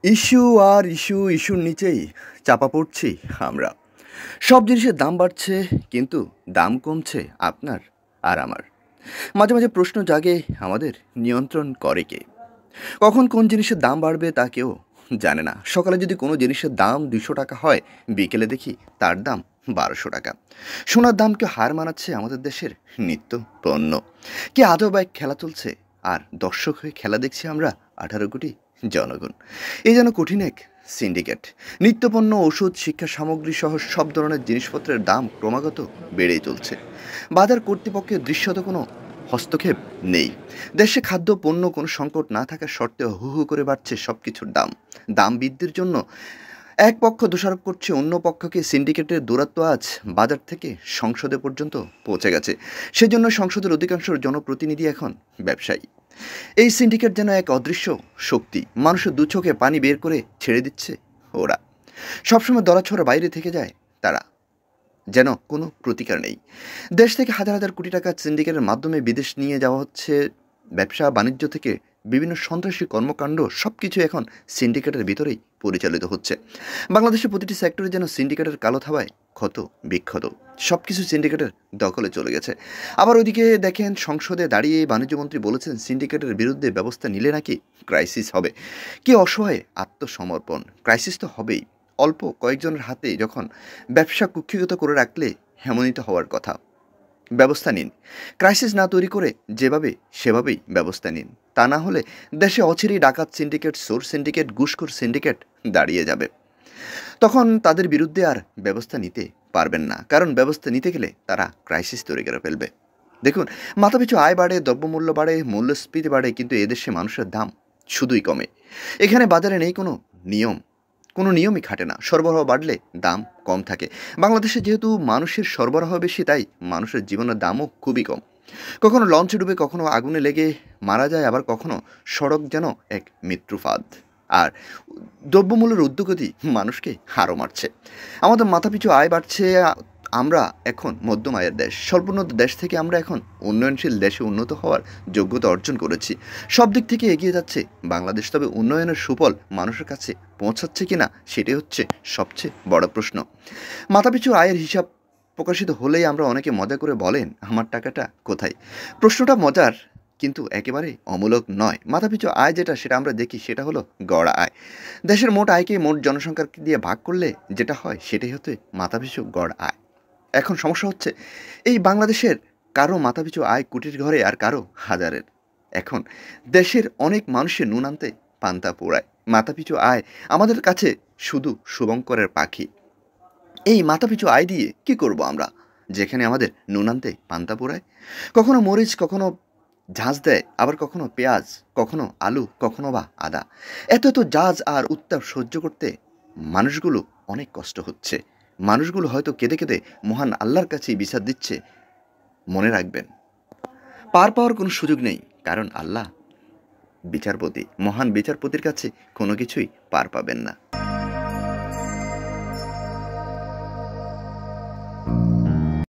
Issue আর issue, ইস্যুর নিচেই চাপা পড়ছি আমরা। সব জিনিসের দাম বাড়ছে, কিন্তু দাম কমছে আপনার আর আমার। মাঝে মাঝে প্রশ্ন জাগে, আমাদের নিয়ন্ত্রণ করে কে? কখন কোন জিনিসের দাম বাড়বে তা কেউ জানে না। সকালে যদি কোনো জিনিসের দাম 200 টাকা হয়, বিকেলে দেখি তার দাম 1200 টাকা। সোনার দাম কেউ হার মানাচ্ছে আমাদের দেশের নিত্য পণ্য। কি আদৌ বা এক খেলা চলছে, আর দর্শক হয়ে খেলা দেখছি আমরা 18 কোটি জনগণ। এই যেন কঠিন এক সিন্ডিকেট। নিত্যপণ্য, ওষুধ, শিক্ষা সামগ্রী সহ সব ধরনের জিনিসপত্রের দাম ক্রমাগত বেড়েই চলছে। বাজার কর্তৃপক্ষের দৃশ্যত কোনো হস্তক্ষেপ নেই। দেশে খাদ্য পণ্য কোনো সংকট না থাকার সত্ত্বেও হু হু করে বাড়ছে সব কিছুর দাম। দাম বৃদ্ধির জন্য এক পক্ষ দোষারোপ করছে অন্য পক্ষকে। সিন্ডিকেটের দূরত্ব আজ বাজার থেকে সংসদে পর্যন্ত পৌঁছে গেছে। সেজন্য সংসদের অধিকাংশ জনপ্রতিনিধি এখন ব্যবসায়ী। এই সিন্ডিকেট যেন এক অদৃশ্য শক্তি। মানুষের দু চোখে পানি বের করে ছেড়ে দিচ্ছে ওরা। সবসময় দলাছড়া বাইরে থেকে যায় তারা, যেন কোনো প্রতিকার নেই। দেশ থেকে হাজার হাজার কোটি টাকা সিন্ডিকেটের মাধ্যমে বিদেশ নিয়ে যাওয়া হচ্ছে। ব্যবসা বাণিজ্য থেকে বিভিন্ন সন্ত্রাসী কর্মকাণ্ড সব কিছু এখন সিন্ডিকেটের ভিতরেই পরিচালিত হচ্ছে। বাংলাদেশের প্রতিটি সেক্টরে যেন সিন্ডিকেটের কালো থাবায় ক্ষত বিক্ষত। সব কিছু সিন্ডিকেটের দখলে চলে গেছে। আবার ওইদিকে দেখেন, সংসদে দাঁড়িয়ে বাণিজ্যমন্ত্রী বলেছেন সিন্ডিকেটের বিরুদ্ধে ব্যবস্থা নিলে নাকি ক্রাইসিস হবে। কি অসহায় আত্মসমর্পণ! ক্রাইসিস তো হবেই। অল্প কয়েকজনের হাতে যখন ব্যবসা কুক্ষিগত করে রাখলে হেমনিত হওয়ার কথা। ব্যবস্থা নিন। ক্রাইসিস না তৈরি করে যেভাবে সেভাবেই ব্যবস্থা নিন। তা না হলে দেশে অচিরেই ডাকাত সিন্ডিকেট, চোর সিন্ডিকেট, ঘুষখোর সিন্ডিকেট দাঁড়িয়ে যাবে। তখন তাদের বিরুদ্ধে আর ব্যবস্থা নিতে পারবেন না, কারণ ব্যবস্থা নিতে গেলে তারা ক্রাইসিস তৈরি করে ফেলবে। দেখুন, মাথাপিছু আয় বাড়ে, দ্রব্যমূল্য বাড়ে, মূল্যস্ফীতি বাড়ে, কিন্তু এদেশে মানুষের দাম শুধুই কমে। এখানে বাজারে নেই নিয়ম কোনো নিয়মই খাটে না। সরবরাহ বাড়লে দাম কম থাকে। বাংলাদেশে যেহেতু মানুষের সরবরাহ বেশি, তাই মানুষের জীবনের দামও খুবই কম। কখনো লঞ্চে ডুবে, কখনো আগুনে লেগে মারা যায়, আবার কখনো সড়ক যেন এক মৃত্যুফাঁদ। আর দ্রব্যমূল্যের ঊর্ধ্বগতি মানুষকে হারও মারছে। আমাদের মাথাপিছু আয় বাড়ছে। আমরা এখন মধ্যম আয়ের দেশ। স্বল্পোন্নত দেশ থেকে আমরা এখন উন্নয়নশীল দেশে উন্নত হওয়ার যোগ্যতা অর্জন করেছি। সব দিক থেকে এগিয়ে যাচ্ছে বাংলাদেশ। তবে উন্নয়নের সুফল মানুষের কাছে পৌঁছাচ্ছে কিনা, সেটাই হচ্ছে সবচেয়ে বড় প্রশ্ন। মাথাপিছু আয়ের হিসাব প্রকাশিত হলেই আমরা অনেকে মজা করে বলেন, আমার টাকাটা কোথায়? প্রশ্নটা মজার, কিন্তু একেবারে অমূলক নয়। মাথাপিছু আয় যেটা, সেটা আমরা দেখি, সেটা হলো গড় আয়। দেশের মোট আয়কে মোট জনসংখ্যার দিয়ে ভাগ করলে যেটা হয়, সেটাই হচ্ছে মাথাপিছু গড় আয়। এখন সমস্যা হচ্ছে, এই বাংলাদেশের কারো মাথাপিছু আয় কোটির ঘরে, আর কারো হাজারের। এখন দেশের অনেক মানুষের নুন আনতে পান্তা পোড়ায়। মাথাপিছু আয় আমাদের কাছে শুধু শুভঙ্করের পাখি। এই মাথাপিছু আয় দিয়ে কি করব আমরা, যেখানে আমাদের নুন আনতে পান্তা পোড়ায়? কখনো মরিচ, কখনো ঝাঁজ দেয়, আবার কখনো পেঁয়াজ, কখনো আলু, কখনো বা আদা। এত এত ঝাঁজ আর উত্তাপ সহ্য করতে মানুষগুলো অনেক কষ্ট হচ্ছে। মানুষগুলো হয়তো কেঁদে কেঁদে মহান আল্লাহর কাছেই বিচার দিচ্ছে। মনে রাখবেন, পার পাওয়ার কোনো সুযোগ নেই, কারণ আল্লাহ বিচারপতি। মহান বিচারপতির কাছে কোনো কিছুই পার পাবেন না।